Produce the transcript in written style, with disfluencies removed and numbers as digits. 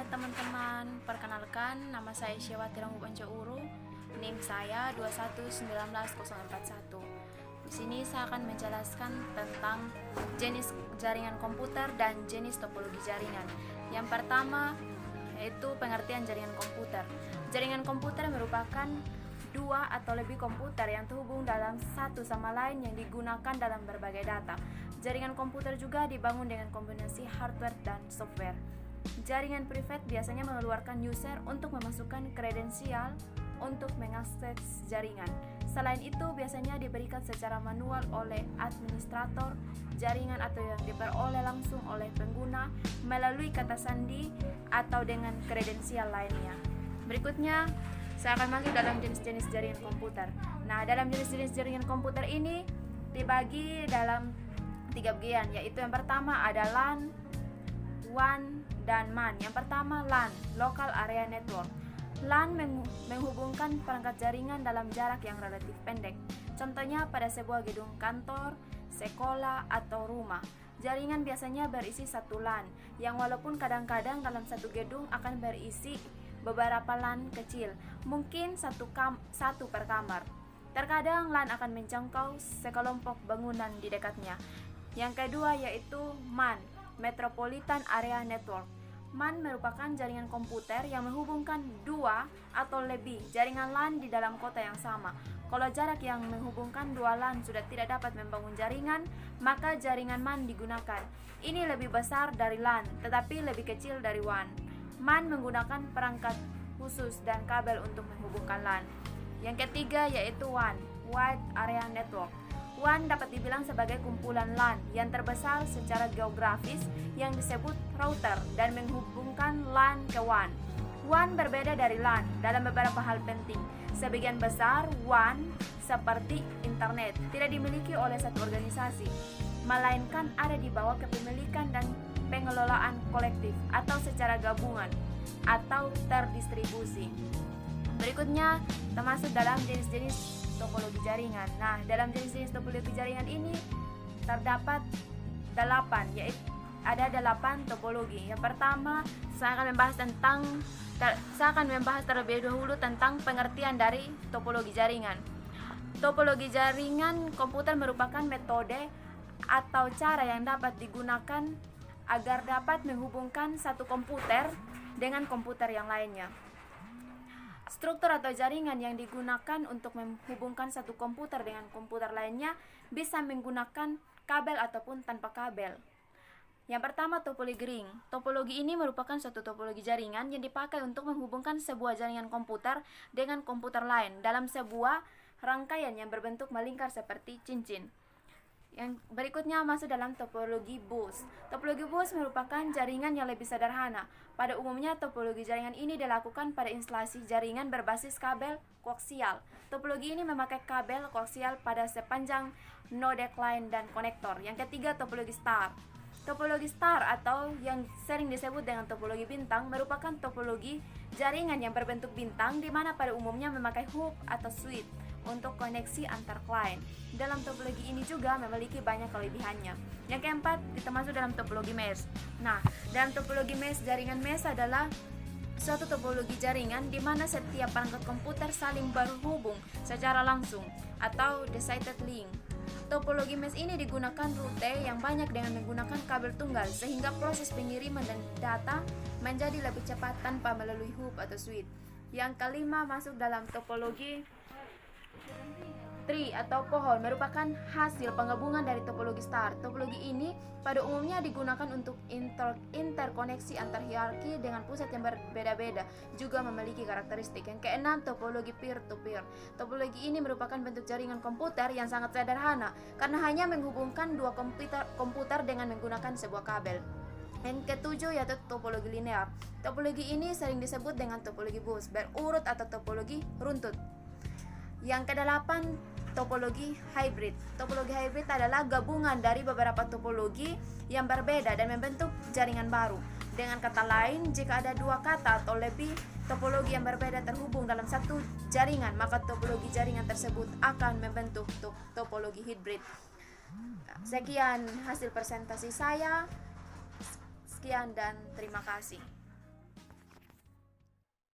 teman-teman, perkenalkan nama saya Syewati Rambu Pancauru. NIM saya 2119041. Di sini saya akan menjelaskan tentang jenis jaringan komputer dan jenis topologi jaringan. Yang pertama yaitu pengertian jaringan komputer. Jaringan komputer merupakan dua atau lebih komputer yang terhubung dalam satu sama lain yang digunakan dalam berbagai data. Jaringan komputer juga dibangun dengan kombinasi hardware dan software. Jaringan privat biasanya mengeluarkan user untuk memasukkan kredensial untuk mengakses jaringan. Selain itu, biasanya diberikan secara manual oleh administrator jaringan atau yang diperoleh langsung oleh pengguna melalui kata sandi atau dengan kredensial lainnya. Berikutnya, saya akan masuk dalam jenis-jenis jaringan komputer. Nah, dalam jenis-jenis jaringan komputer ini dibagi dalam 3 bagian, yaitu yang pertama ada LAN, WAN, dan MAN. Yang pertama LAN, Local Area Network. LAN menghubungkan perangkat jaringan dalam jarak yang relatif pendek. Contohnya pada sebuah gedung kantor, sekolah, atau rumah. Jaringan biasanya berisi satu LAN, yang walaupun kadang-kadang dalam satu gedung akan berisi beberapa LAN kecil, mungkin satu per kamar. Terkadang LAN akan menjangkau sekelompok bangunan di dekatnya. Yang kedua yaitu MAN, Metropolitan Area Network. MAN merupakan jaringan komputer yang menghubungkan dua atau lebih jaringan LAN di dalam kota yang sama. Kalau jarak yang menghubungkan dua LAN sudah tidak dapat membangun jaringan, maka jaringan MAN digunakan. Ini lebih besar dari LAN, tetapi lebih kecil dari WAN. MAN menggunakan perangkat khusus dan kabel untuk menghubungkan LAN. Yang ketiga yaitu WAN, Wide Area Network. WAN dapat dibilang sebagai kumpulan LAN yang terbesar secara geografis yang disebut router dan menghubungkan LAN ke WAN. WAN berbeda dari LAN dalam beberapa hal penting. Sebagian besar WAN seperti internet tidak dimiliki oleh satu organisasi, melainkan ada di bawah kepemilikan dan pengelolaan kolektif atau secara gabungan atau terdistribusi. Berikutnya termasuk dalam jenis-jenis topologi jaringan. Nah, dalam jenis-jenis topologi jaringan ini terdapat 8, yaitu ada 8 topologi. Yang pertama, saya akan membahas terlebih dahulu tentang pengertian dari topologi jaringan. Topologi jaringan komputer merupakan metode atau cara yang dapat digunakan agar dapat menghubungkan satu komputer dengan komputer yang lainnya. Struktur atau jaringan yang digunakan untuk menghubungkan satu komputer dengan komputer lainnya bisa menggunakan kabel ataupun tanpa kabel. Yang pertama, topologi ring. Topologi ini merupakan suatu topologi jaringan yang dipakai untuk menghubungkan sebuah jaringan komputer dengan komputer lain dalam sebuah rangkaian yang berbentuk melingkar seperti cincin. Yang berikutnya masuk dalam topologi bus. Topologi bus merupakan jaringan yang lebih sederhana. Pada umumnya topologi jaringan ini dilakukan pada instalasi jaringan berbasis kabel koaksial. Topologi ini memakai kabel koaksial pada sepanjang node client dan konektor. Yang ketiga, topologi star. Topologi star atau yang sering disebut dengan topologi bintang merupakan topologi jaringan yang berbentuk bintang di mana pada umumnya memakai hub atau switch untuk koneksi antar klien. Dalam topologi ini juga memiliki banyak kelebihannya. Yang keempat, termasuk dalam topologi mesh. Nah, dalam topologi mesh, jaringan mesh adalah suatu topologi jaringan di mana setiap perangkat komputer saling berhubung secara langsung atau decided link. Topologi mesh ini digunakan rute yang banyak dengan menggunakan kabel tunggal sehingga proses pengiriman dan data menjadi lebih cepat tanpa melalui hub atau switch. Yang kelima masuk dalam topologi tree atau pohon, merupakan hasil penggabungan dari topologi star. Topologi ini pada umumnya digunakan untuk interkoneksi antar hierarki dengan pusat yang berbeda-beda, juga memiliki karakteristik. Yang keenam, topologi peer-to-peer. Topologi ini merupakan bentuk jaringan komputer yang sangat sederhana karena hanya menghubungkan dua komputer dengan menggunakan sebuah kabel. Yang ketujuh yaitu topologi linear. Topologi ini sering disebut dengan topologi bus berurut atau topologi runtut. Yang kedelapan, topologi hybrid. Topologi hybrid adalah gabungan dari beberapa topologi yang berbeda dan membentuk jaringan baru. Dengan kata lain, jika ada dua kata atau lebih topologi yang berbeda terhubung dalam satu jaringan, maka topologi jaringan tersebut akan membentuk topologi hybrid. Sekian hasil presentasi saya. Sekian dan terima kasih.